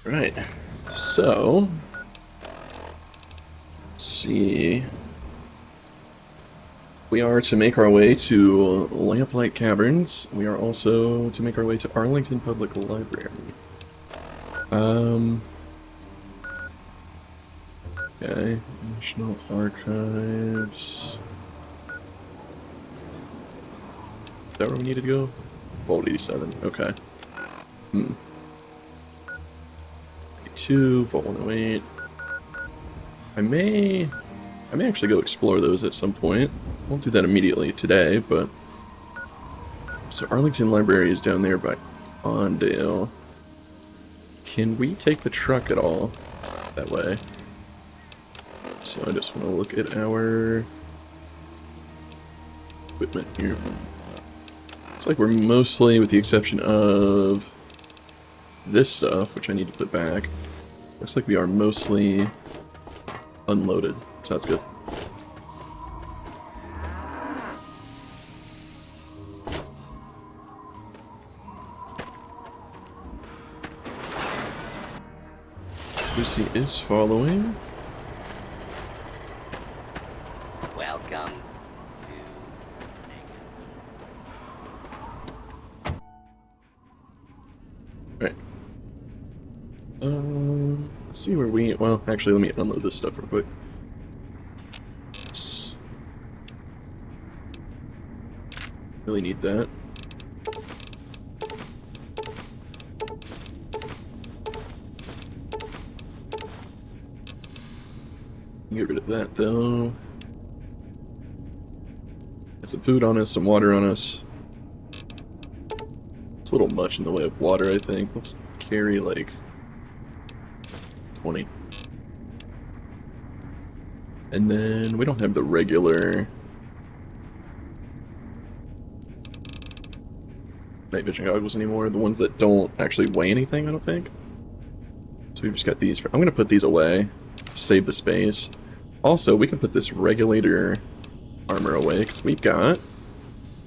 Right. So, let's see. We are to make our way to Lamplight Caverns. We are also to make our way to Arlington Public Library. Um. Okay. National Archives. Is that where we need to go? Vault 87. Okay. Hmm. 82, Vault 108. I may actually go explore those at some point. Won't do that immediately today, but... So Arlington Library is down there by Ondale. Can we take the truck at all that way? So I just want to look at our equipment here. It's like we're mostly, with the exception of this stuff, which I need to put back, looks like we are mostly unloaded, so that's good. Lucy is following. Welcome Right. Let's see where we... Well, actually, let me unload this stuff real quick. Really need that. Get rid of that, though. Get some food on us, some water on us. It's a little much in the way of water, I think. Let's carry, like, 20. And then we don't have the regular night vision goggles anymore. The ones that don't actually weigh anything, I don't think. So we've just got these. I'm going to put these away. Save the space. Also, we can put this regulator armor away, because we've got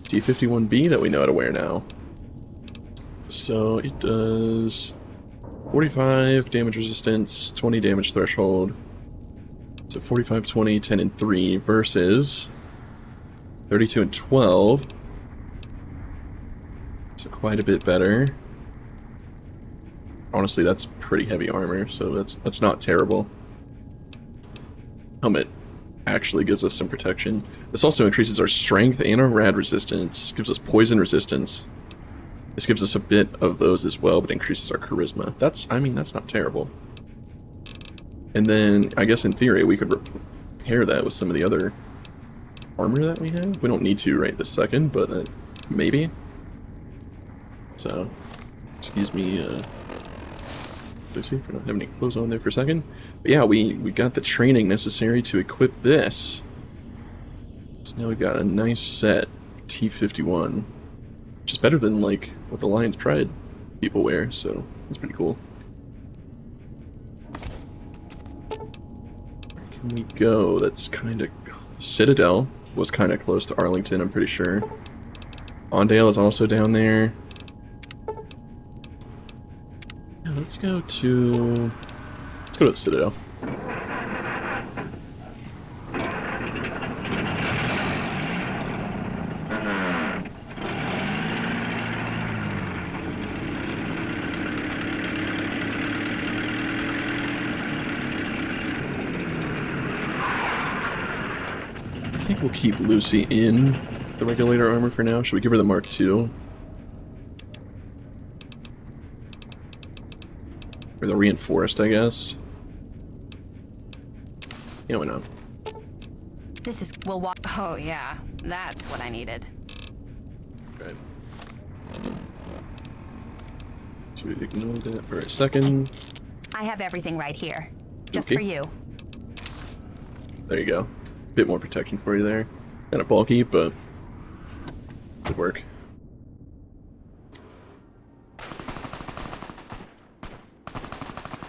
T51B that we know how to wear now. So it does 45 damage resistance, 20 damage threshold. So 45, 20, 10, and 3 versus 32 and 12. So quite a bit better. Honestly, that's pretty heavy armor, so that's not terrible. Helmet actually gives us some protection. This also increases our strength and our rad resistance. Gives us poison resistance. This gives us a bit of those as well, but increases our charisma. I mean, that's not terrible. And then, I guess in theory, we could repair that with some of the other armor that we have. We don't need to right this second, but maybe. So, excuse me, Lucy, for not having any clothes on there for a second. But yeah, we got the training necessary to equip this. So now we've got a nice set T51, which is better than, like, what the Lion's Pride people wear, so that's pretty cool. Where can we go? That's kind of... Citadel was kind of close to Arlington, I'm pretty sure. Ondale is also down there. Yeah, let's go to the Citadel. I think we'll keep Lucy in the regulator armor for now. Should we give her the Mark II? Or the reinforced, I guess. Yeah, why not? This is... We'll walk... Oh, yeah. That's what I needed. Right. So we ignore that for a second. I have everything right here. Just Okay. for you. There you go. Bit more protection for you there. Kind of bulky, but good work.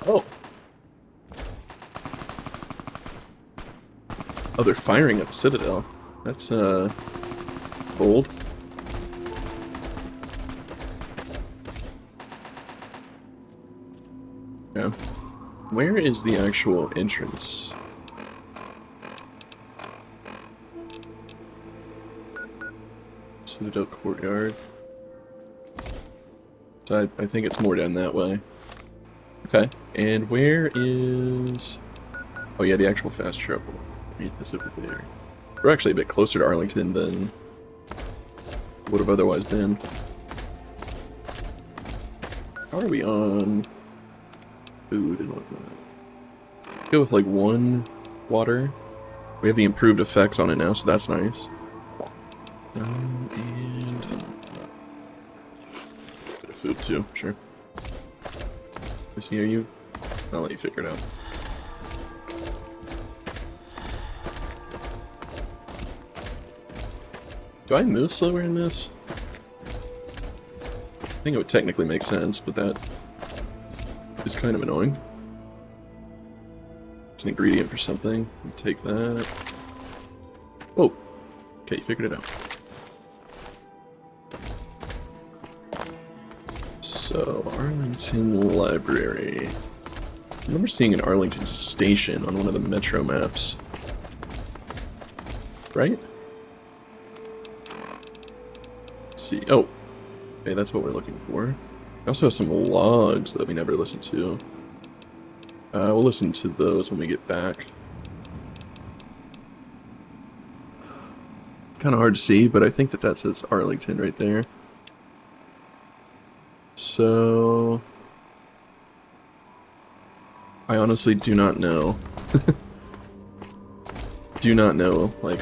Oh. Oh, they're firing at the Citadel. That's, bold. Yeah. Where is the actual entrance? Citadel Courtyard. So I think it's more down that way. Okay. And where is... Oh yeah, the actual fast travel. I mean, it's over there. We're actually a bit closer to Arlington than would have otherwise been. How are we on food and whatnot? Go with like 1 water. We have the improved effects on it now, so that's nice. And a bit of food too, sure. Missy, are you? I'll let you figure it out. Do I move slower in this? I think it would technically make sense, but that is kind of annoying. It's an ingredient for something. I'll take that. Oh, okay, you figured it out. So, Arlington Library. I remember seeing an Arlington Station on one of the Metro maps. Right? Let's see. Oh, okay, that's what we're looking for. We also have some logs that we never listened to. We'll listen to those when we get back. It's kind of hard to see, but I think that says Arlington right there. So... I honestly do not know. Do not know, like,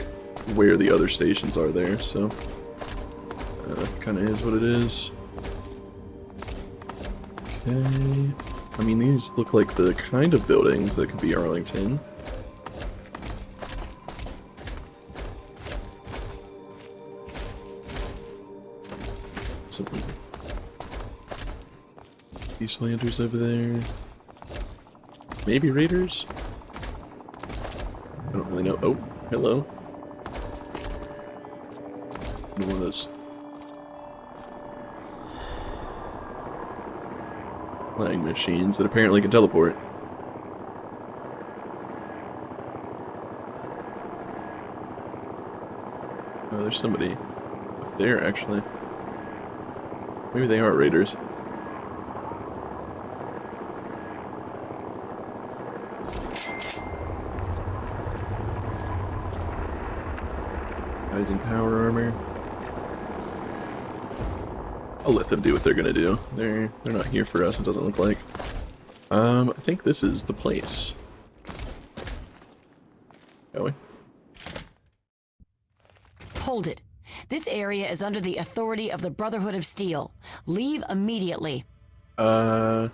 where the other stations are there, so... kind of is what it is. Okay... I mean, these look like the kind of buildings that could be Arlington. Some Eastlanders over there. Maybe Raiders? I don't really know. Oh, hello. One of those flying machines that apparently can teleport. Oh, there's somebody up there, actually. Maybe they are raiders. Guys in power armor. I'll let them do what they're gonna do. They're not here for us, it doesn't look like. I think this is the place. Shall we? Hold it. This area is under the authority of the Brotherhood of Steel. Leave immediately. Yeah,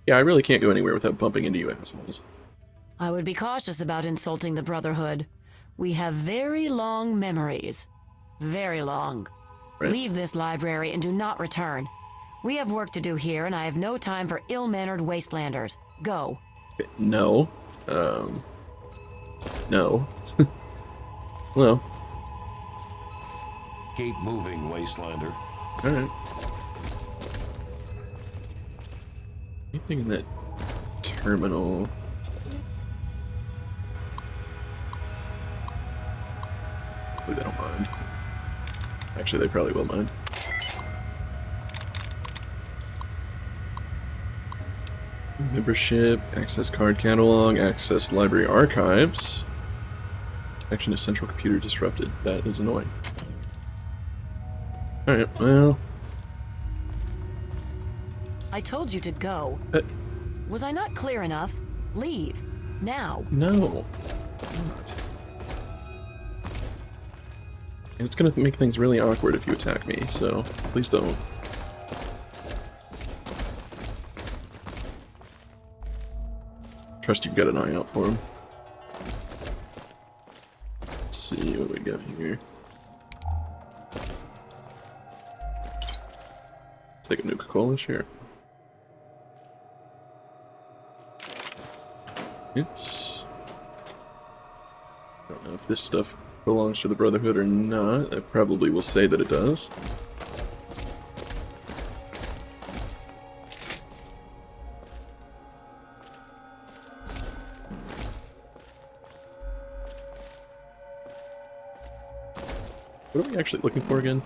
I really can't go anywhere without bumping into you assholes. I would be cautious about insulting the Brotherhood. We have very long memories. Very long. Right. Leave this library and do not return. We have work to do here, and I have no time for ill-mannered wastelanders. Go. No. No. Well. Keep moving, Wastelander. Alright. Anything in that terminal? Hopefully they don't mind. Actually, they probably will mind. Membership, access card catalog, access library archives. Connection to central computer disrupted. That is annoying. Alright, well... I told you to go. Was I not clear enough? Leave. Now. No. Not. And it's gonna make things really awkward if you attack me, so please don't. Trust you've got an eye out for him. Let's see what we got here. Let's take a Nuka-Cola, sure. Yes. I don't know if this stuff belongs to the Brotherhood or not. I probably will say that it does. What are we actually looking for again?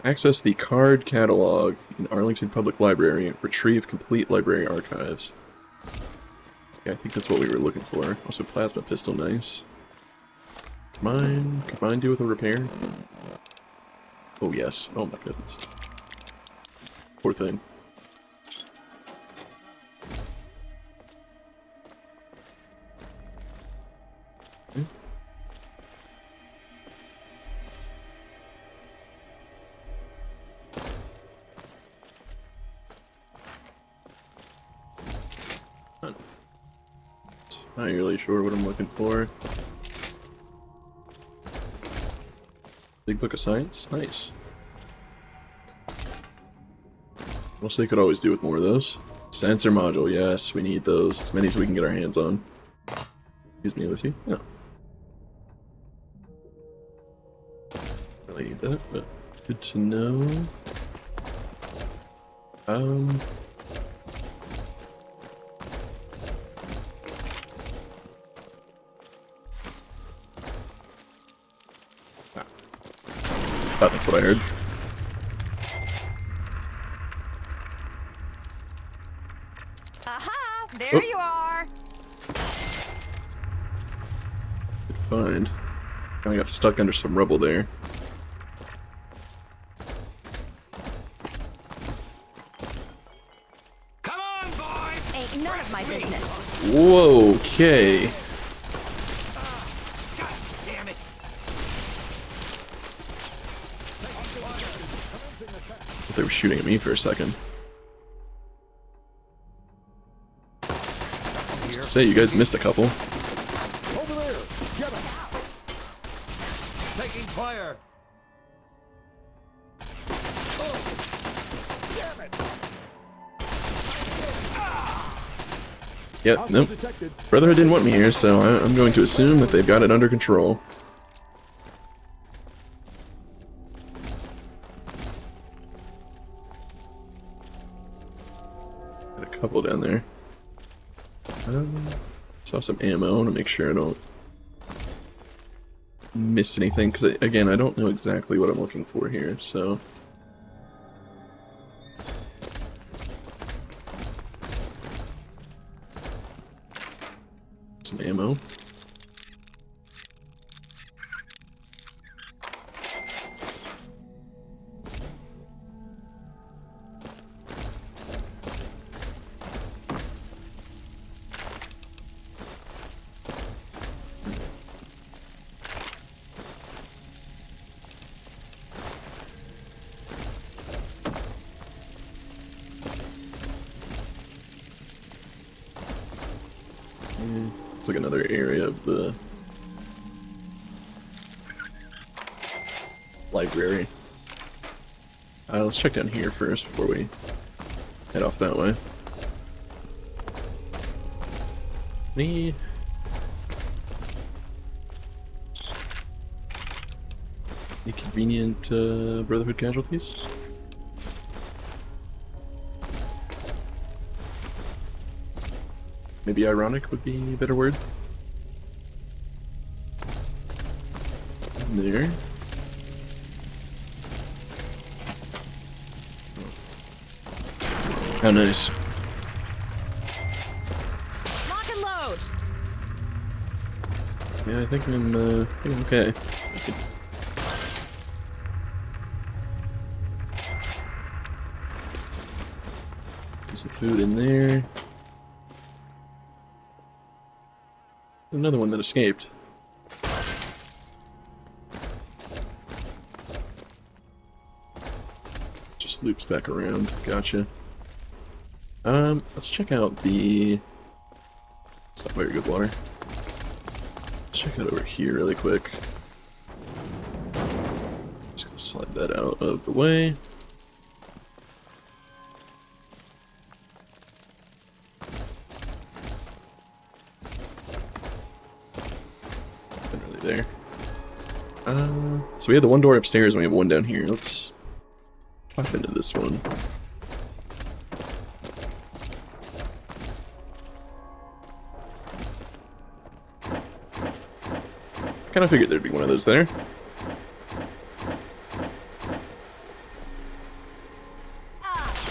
Access the card catalog in Arlington Public Library. Retrieve complete library archives. Yeah, I think that's what we were looking for. Also, plasma pistol, nice. Could mine do with a repair? Oh, yes. Oh, my goodness. Poor thing. Okay. Not really sure what I'm looking for. Big Book of Science? Nice. Also, they could always do with more of those. Sensor module, yes, we need those. As many as we can get our hands on. Excuse me, Lucy. No. Really need that, but good to know. Oh, that's what I heard. Aha! There Oh. you are! Good find. I got stuck under some rubble there. Come on, boys! Ain't none of my business. Whoa, okay. God damn it! They were shooting at me for a second. Say, you guys missed a couple. Over there! Get him! Taking fire! Damn it! Yep, Hostile nope. detected. Brotherhood didn't want me here, so I'm going to assume that they've got it under control. Got a couple down there. Saw some ammo. I want to make sure I don't miss anything, because again, I don't know exactly what I'm looking for here, so... Some ammo. It's like another area of the library. Let's check down here first before we head off that way. Any convenient Brotherhood casualties? Maybe ironic would be a better word. There. How nice. Lock and load! Yeah, I think I'm okay. Let's see. Some food in there. Another one that escaped. Just loops back around. Gotcha. Let's check out the... It's not very good water. Let's check out over here really quick. Just gonna slide that out of the way. There. So we have the one door upstairs and we have one down here. Let's pop into this one. Kind of figured there'd be one of those there.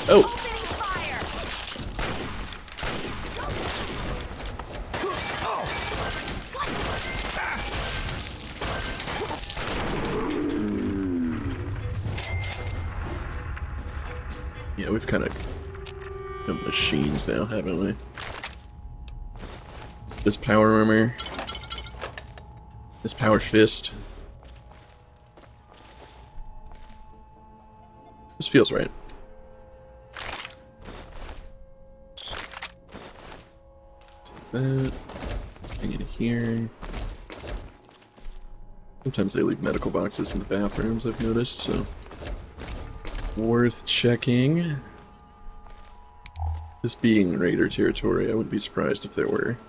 Oh! Opening fire! Yeah, we've kind of become machines now, haven't we? This power armor. This power fist. This feels right. Take that. Bring it here. Sometimes they leave medical boxes in the bathrooms, I've noticed, so worth checking. This being Raider territory, I wouldn't be surprised if there were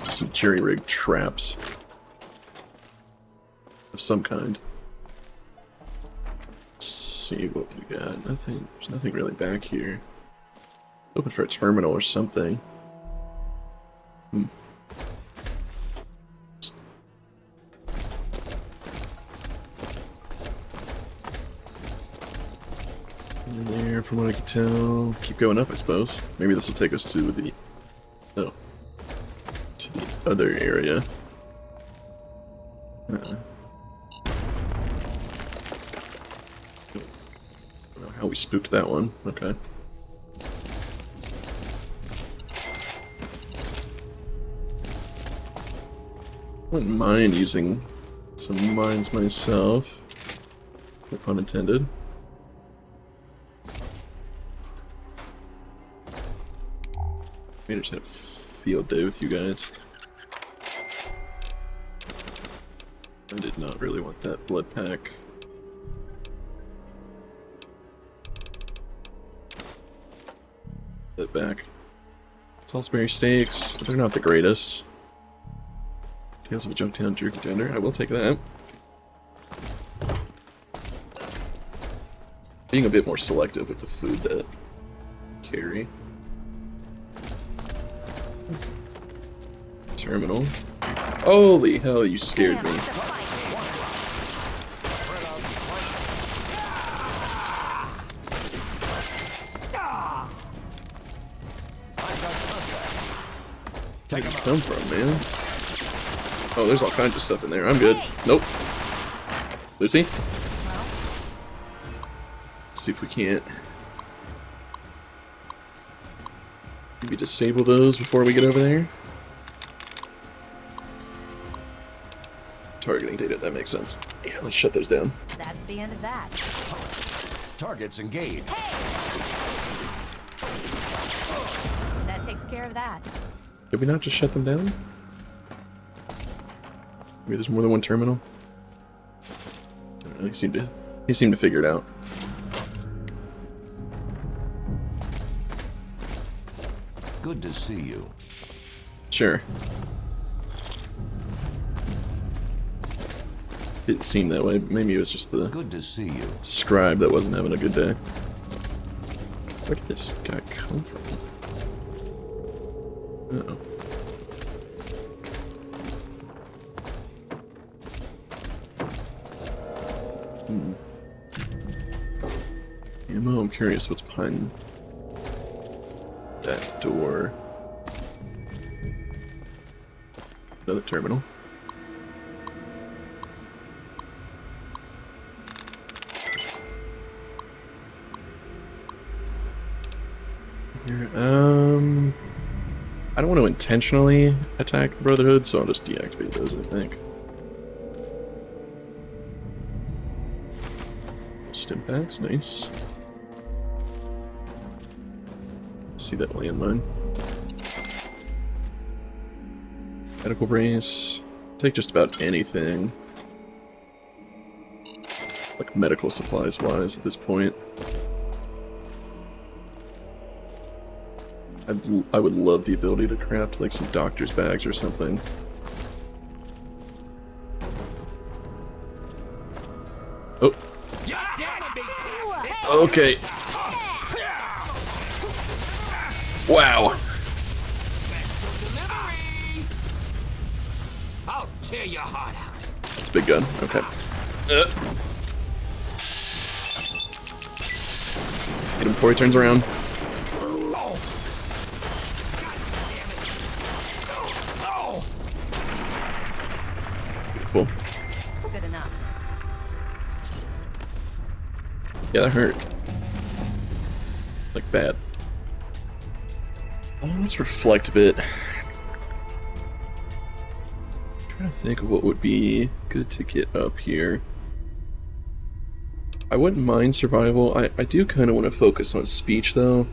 some jerry-rigged traps of some kind. Let's see what we got. Nothing. There's nothing really back here. Open for a terminal or something. In there, from what I can tell. Keep going up, I suppose. Maybe this will take us to the... Oh. To the other area. I don't know how we spooked that one. Okay. Wouldn't mind using some mines myself. No pun intended. I just had a field day with you guys. I did not really want that blood pack. That back. Salisbury steaks, they're not the greatest. Tales of a Junktown jerky tender, I will take that. Being a bit more selective with the food that I carry. Terminal. Holy hell, you scared me. Where'd you come from, man? Oh, there's all kinds of stuff in there. I'm good. Nope. Lucy? Let's see if we can't maybe disable those before we get over there. Targeting data, that makes sense. Yeah, let's shut those down. That's the end of that. Targets engaged. That takes care of that. Did we not just shut them down? Maybe there's more than one terminal? I don't know, he seemed to figure it out. Good to see you. Sure. Didn't seem that way. Maybe it was just the Good to see you. scribe that wasn't having a good day. Where did this guy come from? Uh-oh. Ammo, I'm curious what's behind that door. Another terminal. Here, I don't want to intentionally attack the Brotherhood, so I'll just deactivate those, I think. Stim packs, nice. See that landmine. Medical brace. Take just about anything. Like medical supplies wise at this point. I would love the ability to craft like some doctor's bags or something. Oh. Okay. Wow. I'll tear your heart out. It's a big gun. Okay. Hit him before he turns around. Oh. God damn it. Oh. Beautiful. Good enough. Yeah, that hurt. Like bad. Let's reflect a bit. Trying to think of what would be good to get up here. I wouldn't mind survival. I do kind of want to focus on speech though,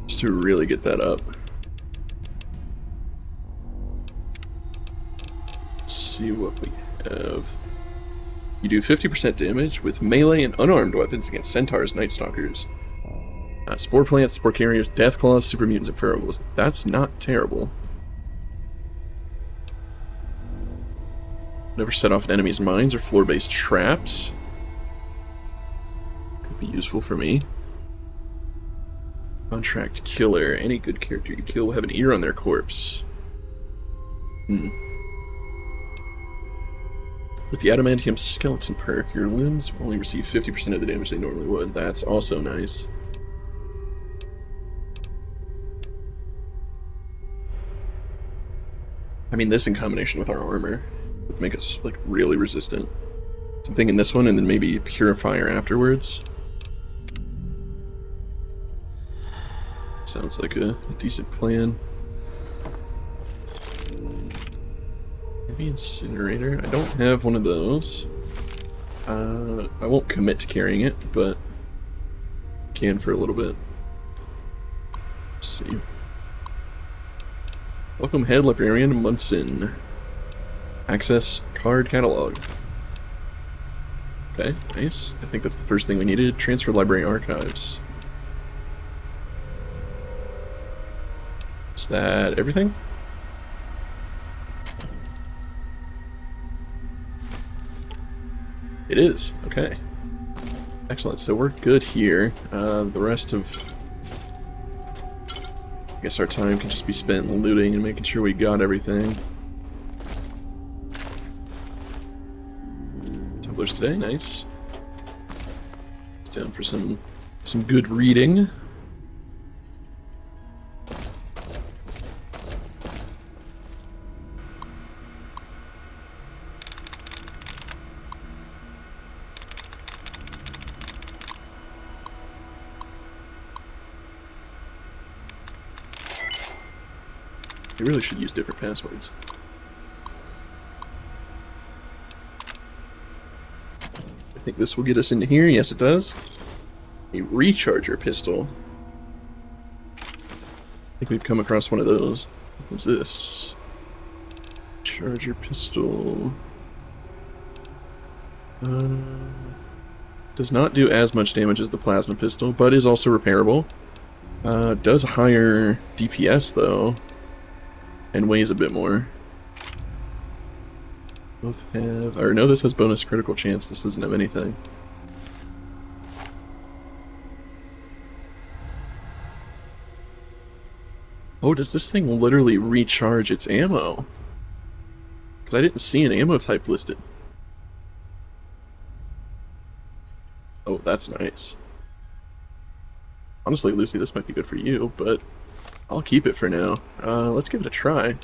just to really get that up. Let's see what we have. You do 50% damage with melee and unarmed weapons against centaurs, night stalkers, spore plants, spore carriers, death claws, super mutants, and ferals. That's not terrible. Never set off an enemy's mines or floor-based traps. Could be useful for me. Contract killer. Any good character you kill will have an ear on their corpse. With the adamantium skeleton perk, your limbs will only receive 50% of the damage they normally would. That's also nice. I mean, this in combination with our armor would make us, like, really resistant. So I'm thinking this one and then maybe Purifier afterwards. Sounds like a decent plan. Maybe Incinerator. I don't have one of those. I won't commit to carrying it, but can for a little bit. Let's see. Welcome, Head Librarian Munson. Access card catalog. Okay, nice. I think that's the first thing we needed. Transfer library archives. Is that everything? It is. Okay. Excellent. So we're good here. The rest of... I guess our time can just be spent looting and making sure we got everything. Tumblers today, nice. It's down for some good reading. You really should use different passwords. I think this will get us into here. Yes, it does. A recharger pistol. I think we've come across one of those. What's this? Charger pistol. Does not do as much damage as the plasma pistol, but is also repairable. Does higher DPS though. And weighs a bit more. Both have... Or no, this has bonus critical chance. This doesn't have anything. Oh, does this thing literally recharge its ammo? Because I didn't see an ammo type listed. Oh, that's nice. Honestly, Lucy, this might be good for you, but... I'll keep it for now. Let's give it a try.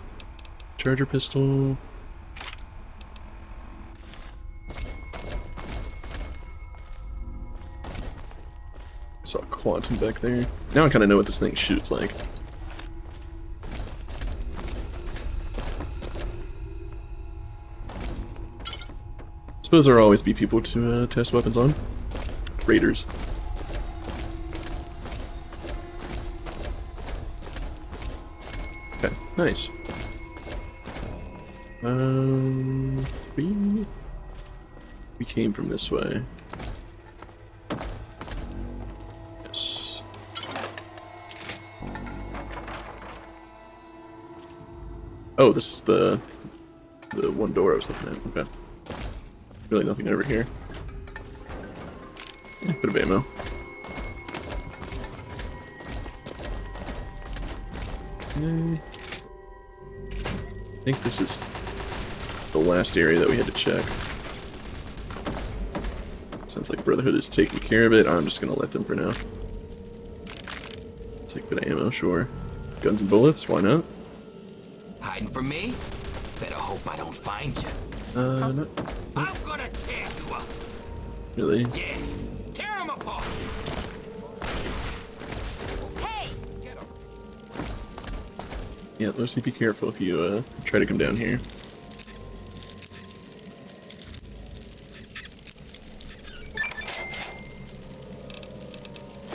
Charger pistol. I saw a quantum back there. Now I kind of know what this thing shoots like. Suppose there'll always be people to test weapons on. Raiders. Nice. We came from this way. Yes. Oh, this is the one door I was looking at. Okay. Really nothing over here. Bit of ammo. Okay. I think this is the last area that we had to check. Sounds like Brotherhood is taking care of it. I'm just gonna let them for now. Take good ammo, sure. Guns and bullets, why not? Hiding from me? Better hope I don't find you. No, I'm gonna tear you up. really. Yeah, tear him apart. Hey! Get him. Yeah, Lucy, be careful if you try to come down here.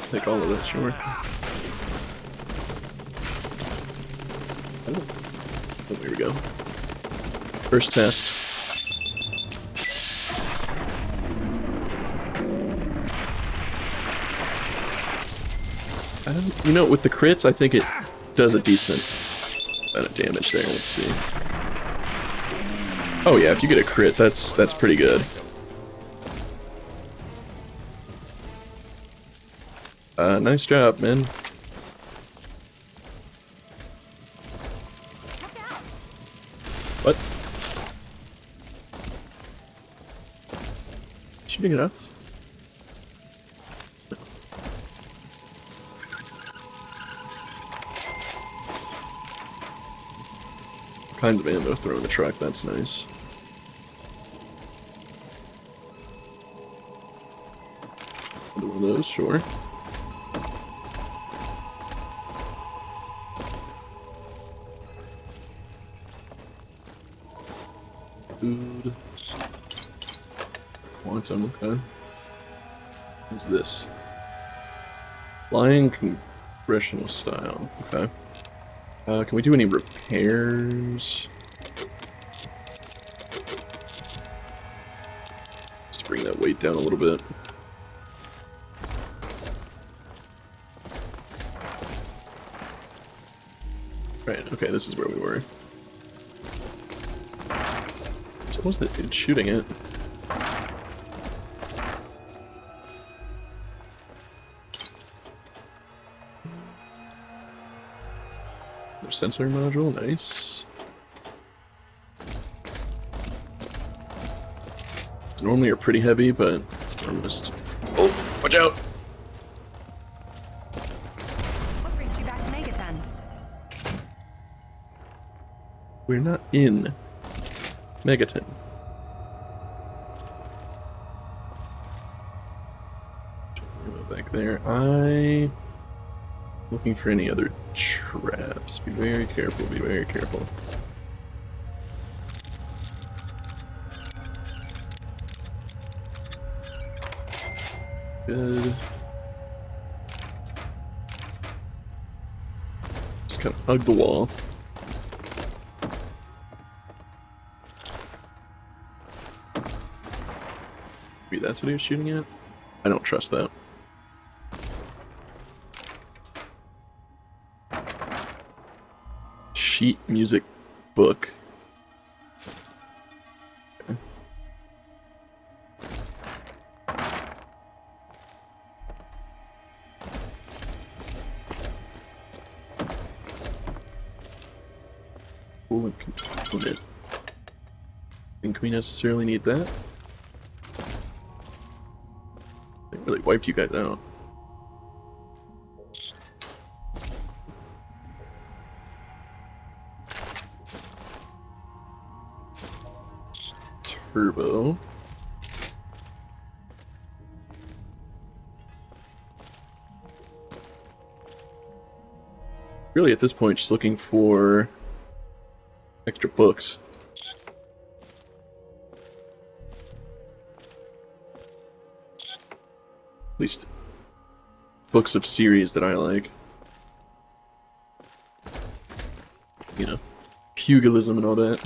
Take all of that, sure. Oh, here we go. First test. You know, with the crits, I think it does a decent amount of damage there. Let's see. Oh yeah, if you get a crit, that's pretty good. Nice job, man. What? Shooting at us? Kinds of ammo throw in the truck, that's nice. Another one of those, sure. Food. Quantum, okay. What's this? Flying congressional style, okay. Can we do any repairs? Just bring that weight down a little bit. Right, okay, this is where we were. So what was that dude shooting at? Their sensor module, nice. Normally are pretty heavy, but I'm just... Oh, watch out! What brings you back to Megaton? We're not in Megaton. Back there. Looking for any other traps. Be very careful, be very careful. Good. Just kind of hug the wall. Maybe that's what he was shooting at? I don't trust that. Sheet music book. Okay. Coolant component. Think we necessarily need that? They really wiped you guys out. Turbo. Really, at this point, just looking for extra books. At least books of series that I like. You know, pugilism and all that.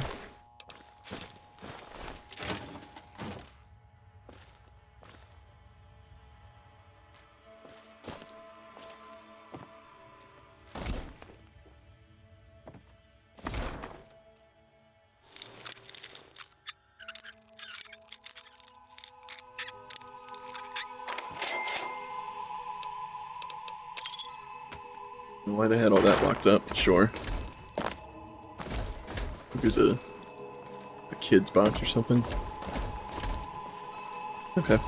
Why they had all that locked up, sure. There's a kid's box or something. Okay.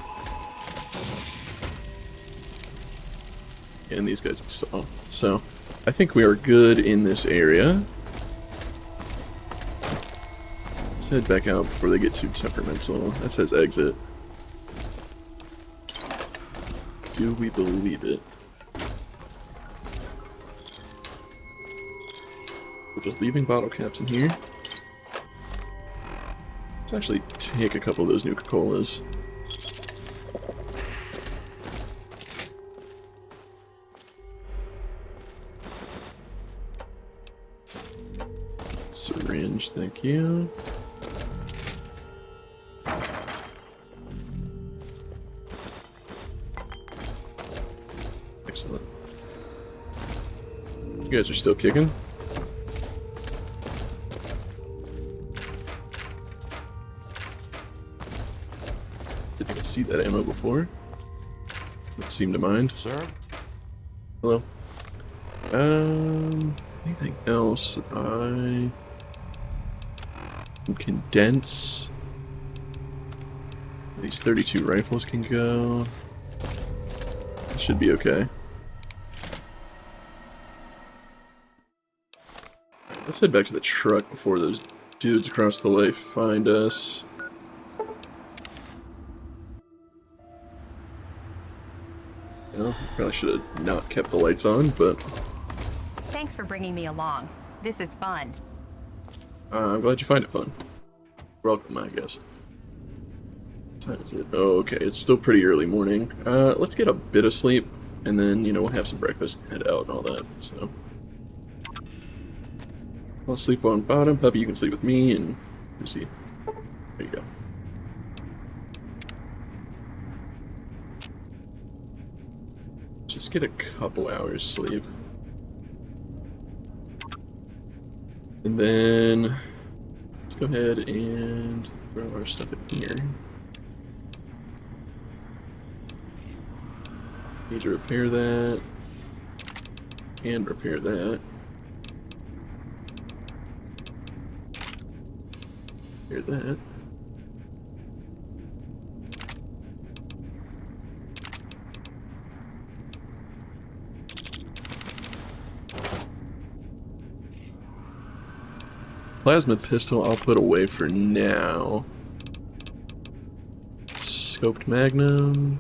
And these guys we saw. So, I think we are good in this area. Let's head back out before they get too temperamental. That says exit. Do we believe it? We're just leaving bottle caps in here. Let's actually take a couple of those Nuka-Colas. Syringe, thank you. Excellent. You guys are still kicking? Did you see that ammo before? Don't seem to mind. Sir? Hello. Anything else? I can condense. These 32 rifles can go. That should be okay. Let's head back to the truck before those dudes across the way find us. You know, probably should have not kept the lights on, but Thanks for bringing me along. This is fun. I'm glad you find it fun. Welcome, I guess. What time is it? Oh, okay, it's still pretty early morning. Let's get a bit of sleep, and then, you know, we'll have some breakfast and head out and all that, so. I'll sleep on bottom. Puppy, you can sleep with me, and who's he? There you go. Just get a couple hours sleep. And then let's go ahead and throw our stuff in here. Need to repair that. And repair that. Repair that. Plasma pistol I'll put away for now. Scoped Magnum.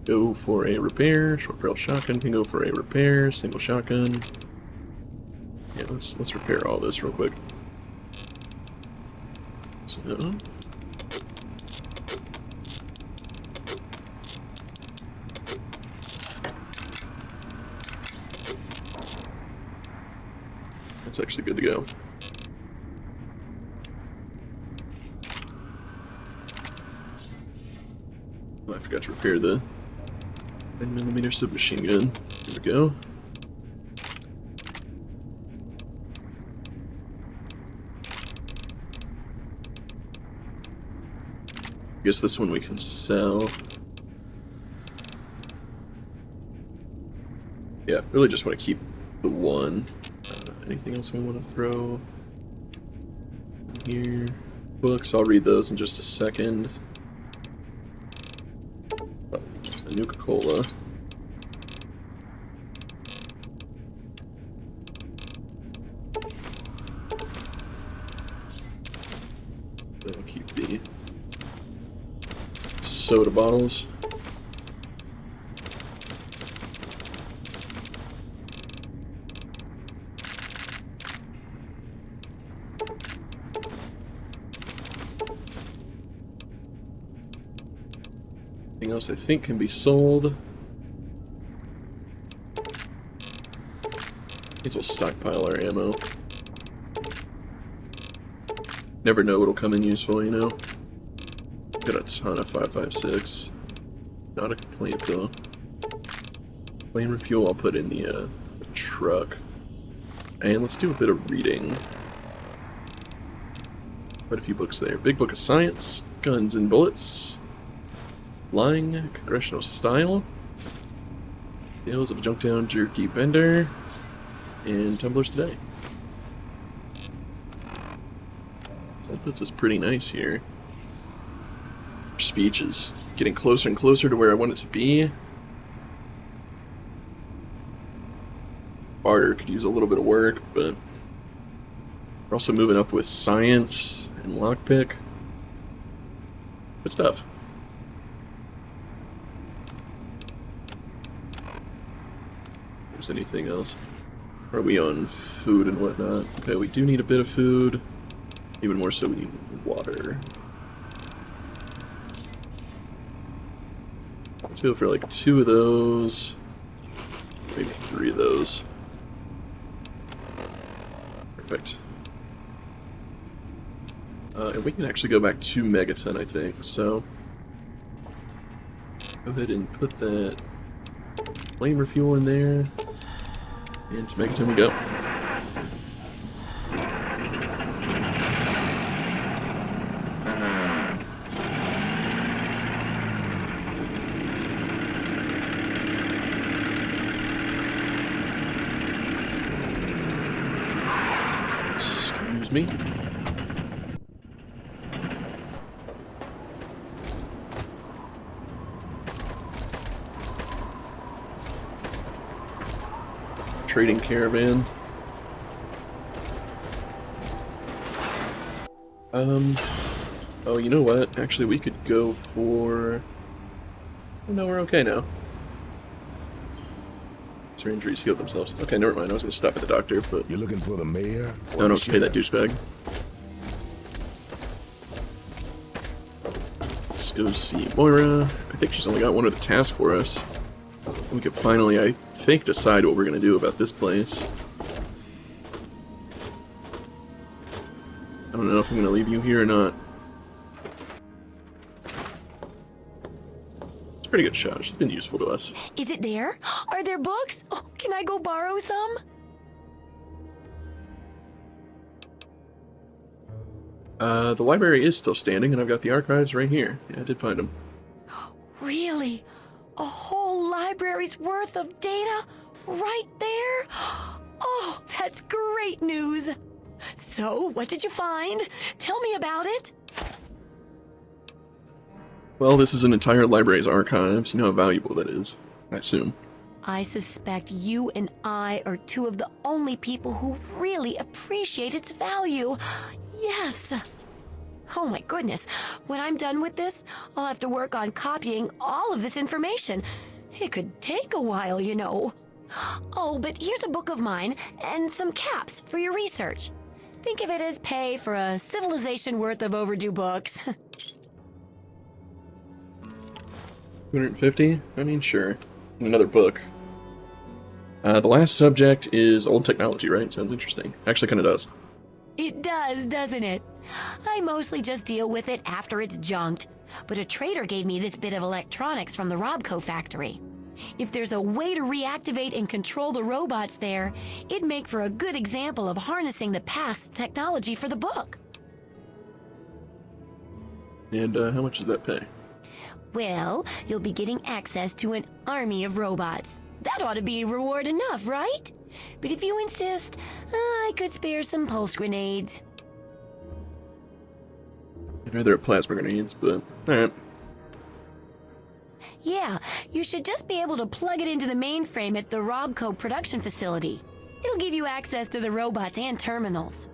Go for a repair. Short barrel shotgun can go for a repair. Single shotgun. Yeah, let's repair all this real quick. So that's actually good to go. Oh, I forgot to repair the 9mm submachine gun. Here we go. I guess this one we can sell. Yeah, really just want to keep the one. Anything else we want to throw in here? Books, I'll read those in just a second. Oh, a Nuka-Cola. Then we'll keep the soda bottles. Anything else I think can be sold? Guess we'll stockpile our ammo. Never know what'll come in useful, you know? Got a ton of 5.56. Not a complaint though. Flame refuel I'll put in the truck. And let's do a bit of reading. Quite a few books there. Big Book of Science, Guns and Bullets, Lying, Congressional Style, Tales of a Junktown Jerky Vendor, and Tumblers Today. That puts us pretty nice here. Our speech is getting closer and closer to where I want it to be. Barter could use a little bit of work, but we're also moving up with science and lockpick. Good stuff. If there's anything else. Are we on food and whatnot? Okay, we do need a bit of food. Even more so, we need water. Let's go for like 2 of those. Maybe 3 of those. Perfect. And we can actually go back to Megaton, I think, so... Go ahead and put that flame refuel in there. And to Megaton we go. Excuse me. Trading caravan. Oh, you know what? Actually, we could go for... Oh, no, we're okay now. Their injuries healed themselves. Okay, never mind. I was going to stop at the doctor, but... You're looking for the mayor? No, don't pay that douchebag. Let's go see Moira. I think she's only got one other task for us. We could finally, I think, decide what we're going to do about this place. I don't know if I'm going to leave you here or not. It's a pretty good shot. She's been useful to us. Is it there? Are there books? Oh, can I go borrow some? The library is still standing, and I've got the archives right here. Yeah, I did find them. Really? A whole library's worth of data right there? Oh, that's great news. So, what did you find? Tell me about it. Well, this is an entire library's archives. You know how valuable that is, I assume. I suspect you and I are 2 of the only people who really appreciate its value. Yes. Oh my goodness. When I'm done with this, I'll have to work on copying all of this information. It could take a while, you know. Oh, but here's a book of mine and some caps for your research. Think of it as pay for a civilization worth of overdue books. 250? I mean, sure. And another book. The last subject is old technology, right? Sounds interesting. Actually, kind of does. It does, doesn't it? I mostly just deal with it after it's junked, but a trader gave me this bit of electronics from the Robco factory. If there's a way to reactivate and control the robots there, it'd make for a good example of harnessing the past's technology for the book. And how much does that pay? Well, you'll be getting access to an army of robots. That ought to be reward enough, right? But if you insist, I could spare some pulse grenades. I'd rather have plasma grenades, but alright. Yeah, you should just be able to plug it into the mainframe at the Robco production facility. It'll give you access to the robots and terminals.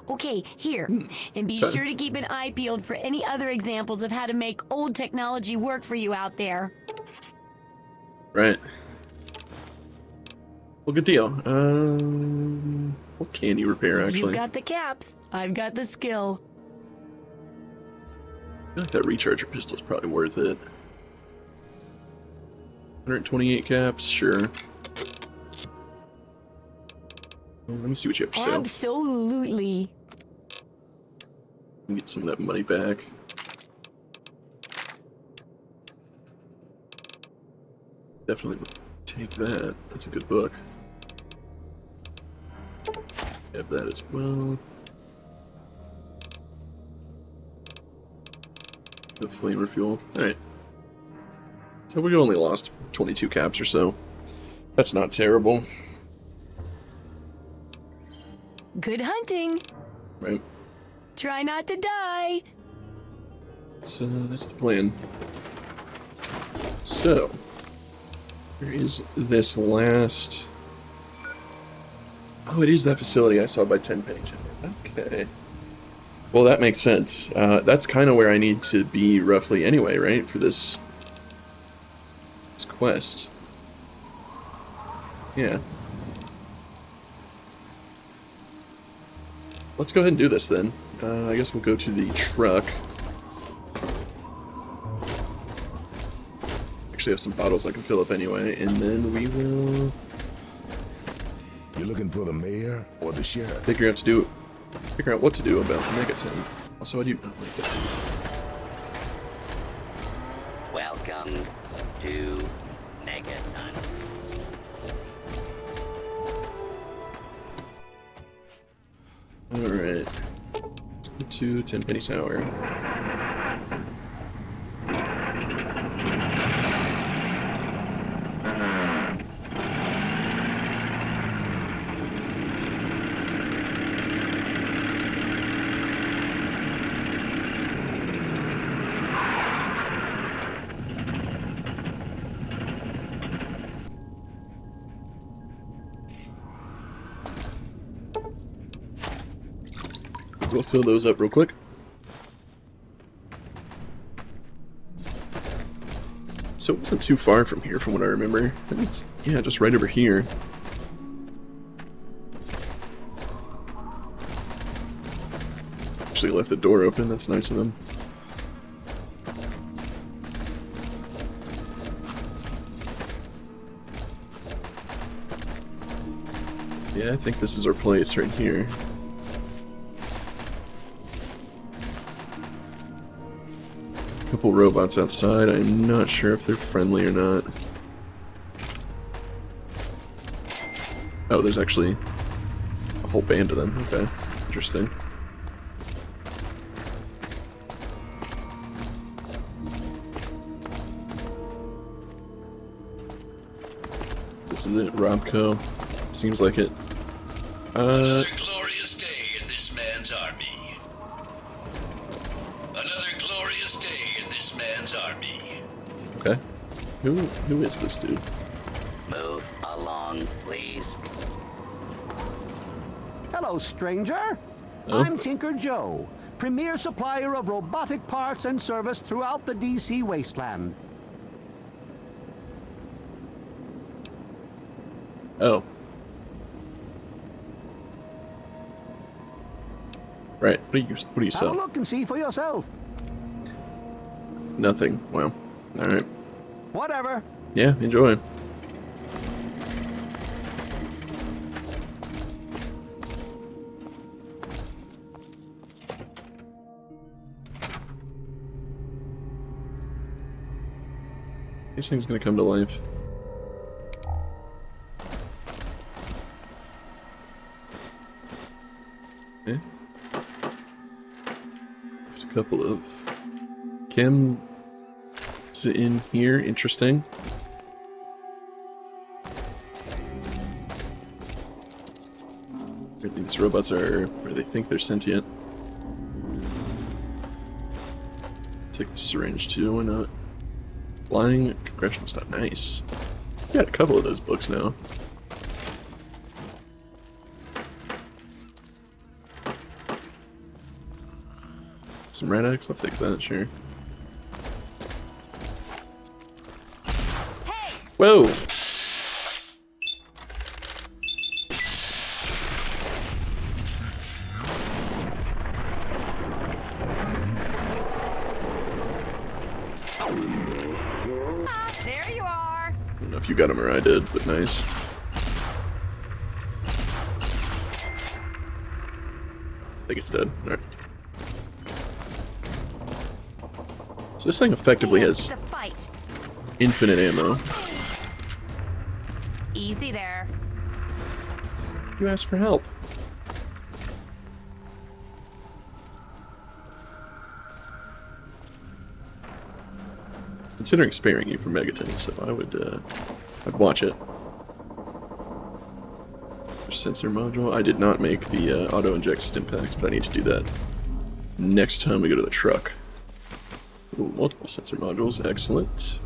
Okay, here, and be sure to keep an eye peeled for any other examples of how to make old technology work for you out there. Right. Well, good deal. What can you repair, actually? You've got the caps. I've got the skill. I feel like that recharger pistol's probably worth it. 128 caps, sure. Well, let me see what you have to sell. Absolutely. Get some of that money back. Definitely take that. That's a good book. Have that as well. The flame refuel. Alright. So we only lost 22 caps or so. That's not terrible. Good hunting. Right. Try not to die. So that's the plan. So there is this last. Oh, it is that facility I saw by 10 Penny Tower. Okay. Well, that makes sense. That's kind of where I need to be roughly anyway, right? For this quest. Yeah. Let's go ahead and do this then. I guess we'll go to the truck. Actually have some bottles I can fill up anyway, and then we will You looking for the mayor or the sheriff? figure out what to do about the Megaton. Also, I do not like it. Welcome to Megaton. Alright. Let's go to 10 Penny Tower. So we'll fill those up real quick. So it wasn't too far from here from what I remember. It's, yeah, just right over here. Actually left the door open, that's nice of them. Yeah, I think this is our place right here. Couple robots outside. I'm not sure if they're friendly or not. Oh, there's actually a whole band of them. Okay, interesting. This is it, Robco. Seems like it. Another glorious day in this man's army. Another glorious day in this man's army. Okay. Who is this dude? Move along, please. Hello, stranger. Oh? I'm Tinker Joe, premier supplier of robotic parts and service throughout the DC Wasteland. Oh. Right. What do you Have a sell? look and see for yourself. Nothing. Wow. All right. Whatever. Yeah. Enjoy. These things gonna come to life. Okay. Just a couple of chems in here. Interesting. Apparently these robots are, or they think they're sentient. Take the syringe too, why not? Flying congressional stuff, nice. Got a couple of those books now. Some red X, I'll take that, sure. Whoa! There you are. I don't know if you got him or I did, but nice. I think it's dead. Alright. So this thing effectively has It's a fight. infinite ammo. Easy there. You asked for help. Considering sparing you from Megaton, so I'd watch it. Sensor module. I did not make the auto inject stim packs, but I need to do that. next time we go to the truck. Ooh, multiple sensor modules, excellent.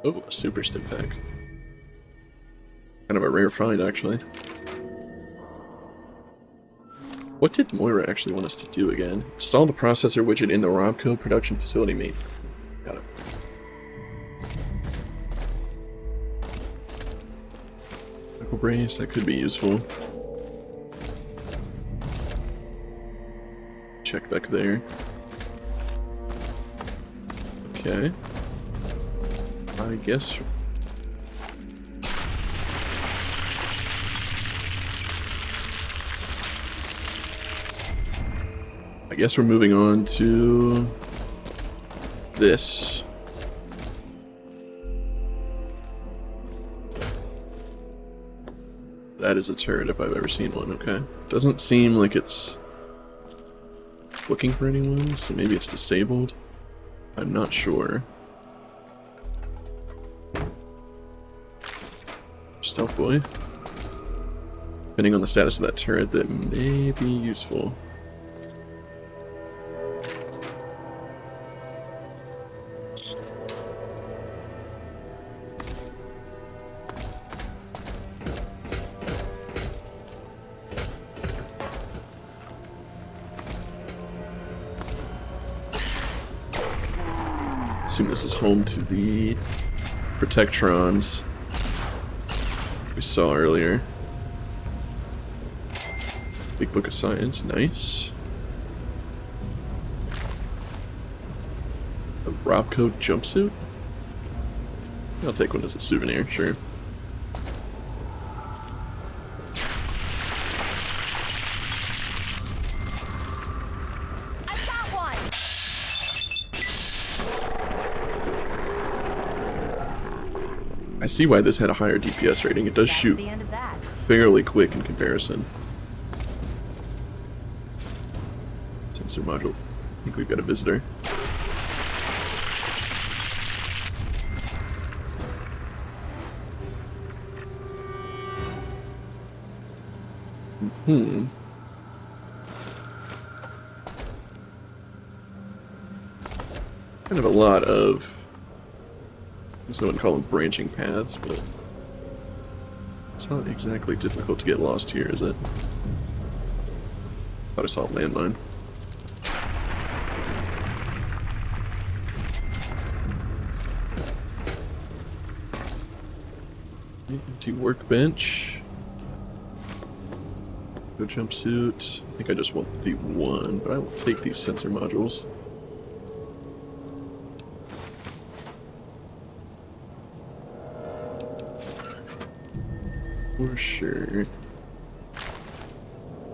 Oh, a super stim pack. Kind of a rare find, actually. What did Moira actually want us to do again? Install the processor widget in the Robco production facility, mate. Got it. Knuckle brace, that could be useful. Check back there. Okay. I guess. I guess we're moving on to this. That is a turret if I've ever seen one, okay. Doesn't seem like it's looking for anyone, so maybe it's disabled. I'm not sure. Stealth boy. Depending on the status of that turret, that may be useful. Assume this is home to the Protectrons we saw earlier. Big Book of Science, nice. A Robco jumpsuit? I'll take one as a souvenir, sure. I've got one! I see why this had a higher DPS rating. It does shoot The end of that. fairly quick in comparison. Sensor module. I think we've got a visitor. Kind of a lot of, I guess I wouldn't call them branching paths, but it's not exactly difficult to get lost here, is it? Thought I saw a landmine. Empty workbench. Go jumpsuit. I think I just want the one, but I will take these sensor modules. For sure.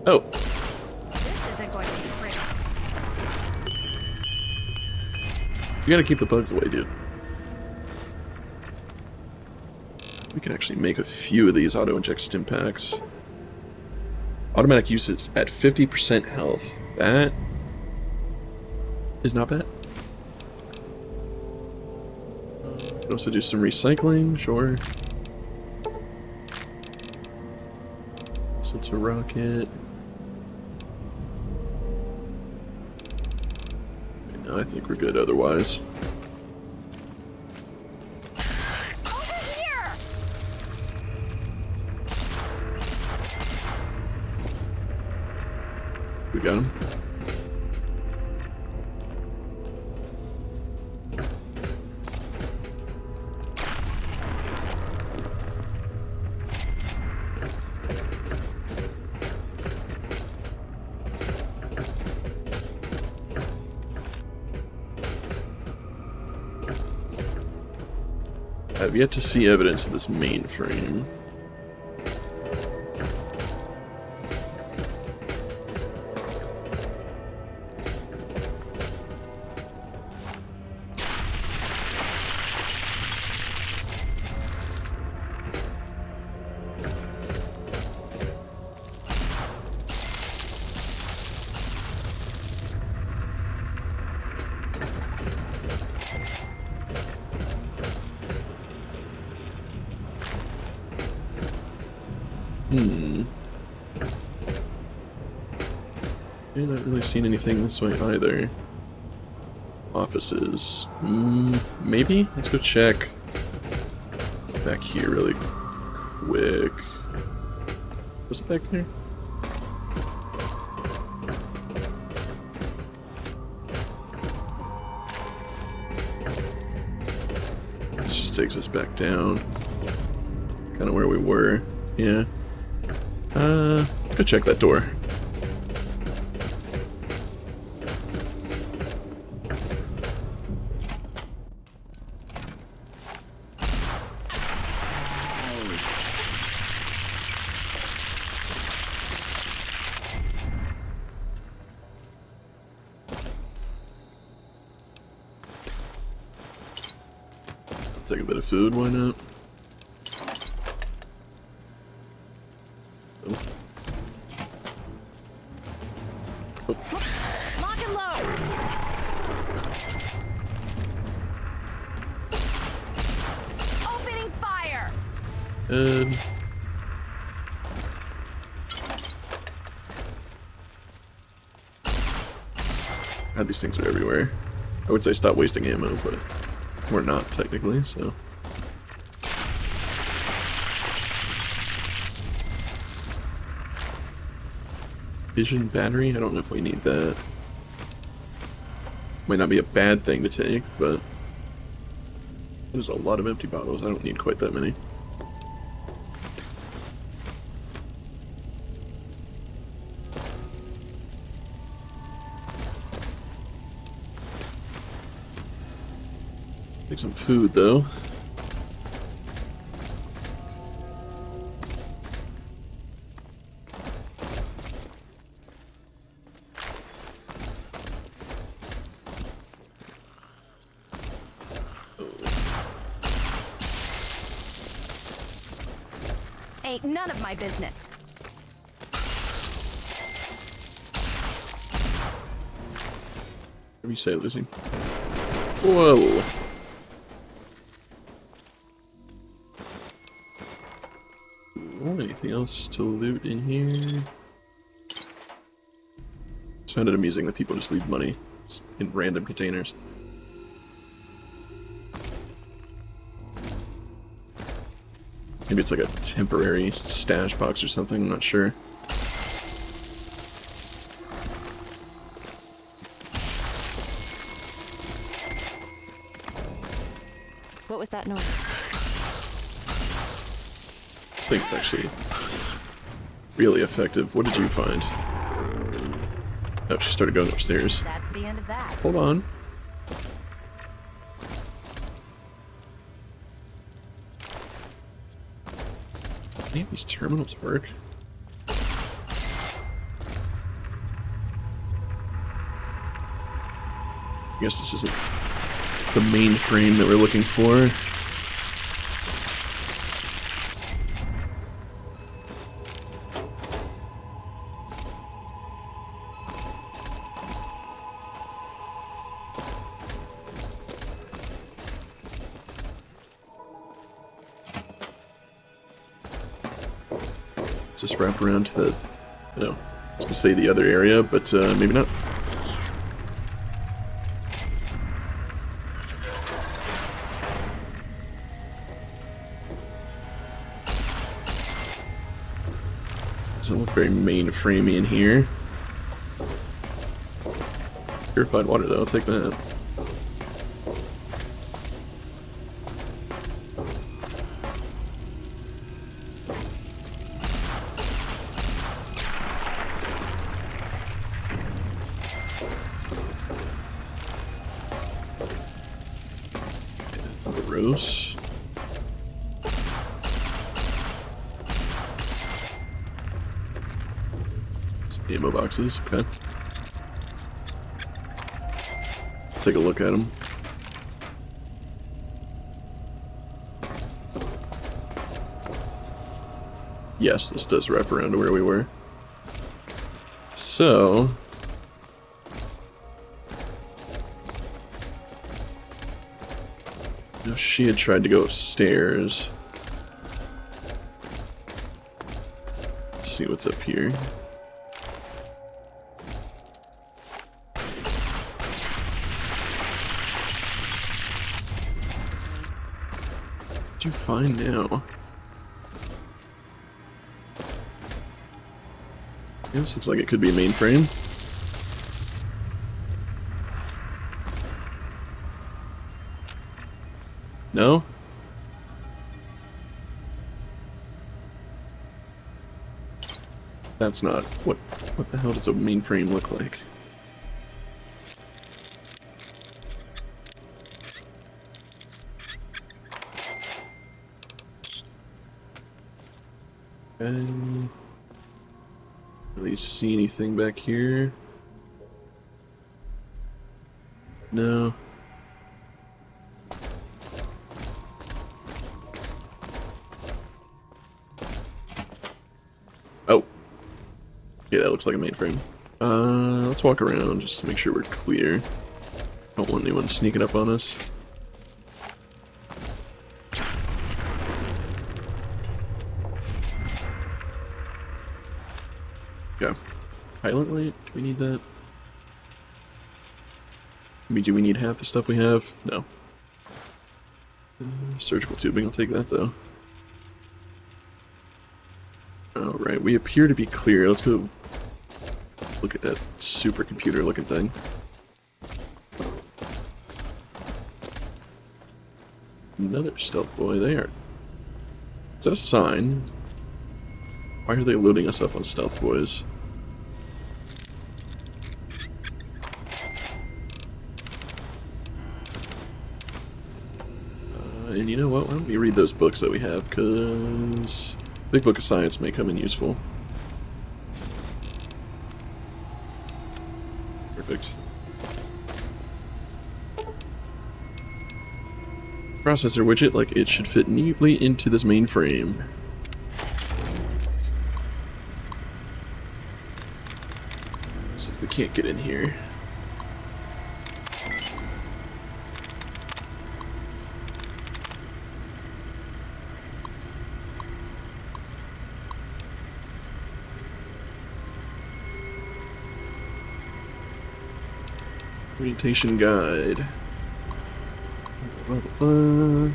Oh! This isn't going to be pretty. You gotta keep the bugs away, dude. We can actually make a few of these auto-inject stim packs. Automatic use is at 50% health. That is not bad. Could also do some recycling, sure. So it's a rocket. I think we're good otherwise. We got him. I've yet to see evidence of this mainframe. I've not really seen anything this way either. Offices. Maybe? Let's go check back here really quick. Was it back here? This just takes us back down. Kind of where we were. Yeah. Let's go check that door. Take a bit of food, why not? Lock and load. Opening fire. God, these things are everywhere. I would say stop wasting ammo, but we're not technically, so. Vision battery? I don't know if we need that. Might not be a bad thing to take, but there's a lot of empty bottles. I don't need quite that many. Take some food though. Ain't none of my business. Whatever you say, Lizzie. Whoa. Anything else to loot in here? Just found it amusing that people just leave money in random containers. Maybe it's like a temporary stash box or something, I'm not sure. What was that noise? This thing's actually really effective. What did you find? Oh, she started going upstairs. That's the end of that. Hold on. Any of these terminals work? I guess this isn't the mainframe that we're looking for. Just wrap around to the, I was gonna say the other area, but maybe not. Doesn't look very mainframey in here. Purified water though, I'll take that. Gross. Some ammo boxes, okay. Take a look at them. Yes, this does wrap around to where we were. So she had tried to go upstairs. Let's see what's up here. What'd you find now? Yeah, this looks like it could be a mainframe. No? That's not what the hell does a mainframe look like? Okay. Really see anything back here? No. Oh. Yeah, that looks like a mainframe. Let's walk around just to make sure we're clear. Don't want anyone sneaking up on us. Okay. Pilot light? Do we need that? I mean, do we need half the stuff we have? No. Surgical tubing, I'll take that though. Alright, we appear to be clear. Let's go look at that supercomputer looking thing. Another stealth boy there. Is that a sign? Why are they loading us up on stealth boys? And you know what? Why don't we read those books that we have? Because Big Book of Science may come in useful. Perfect. Processor widget, like it should fit neatly into this mainframe. Let's see if we can't get in here. Orientation guide. Blah, blah, blah.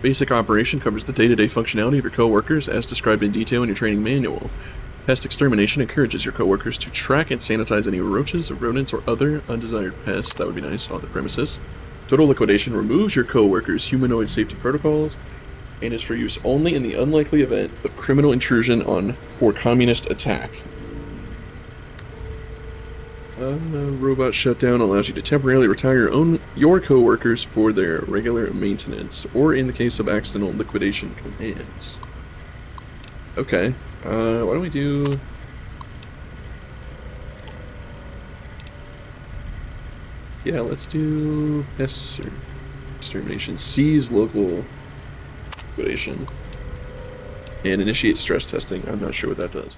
Basic operation covers the day-to-day functionality of your coworkers as described in detail in your training manual. Pest extermination encourages your coworkers to track and sanitize any roaches, rodents, or other undesired pests, that would be nice, on the premises. Total liquidation removes your coworkers' humanoid safety protocols and is for use only in the unlikely event of criminal intrusion on or communist attack. Robot shutdown allows you to temporarily retire your coworkers for their regular maintenance, or in the case of accidental liquidation commands. Okay, why don't we do... Yeah, let's do pest extermination. Seize local liquidation. And initiate stress testing. I'm not sure what that does.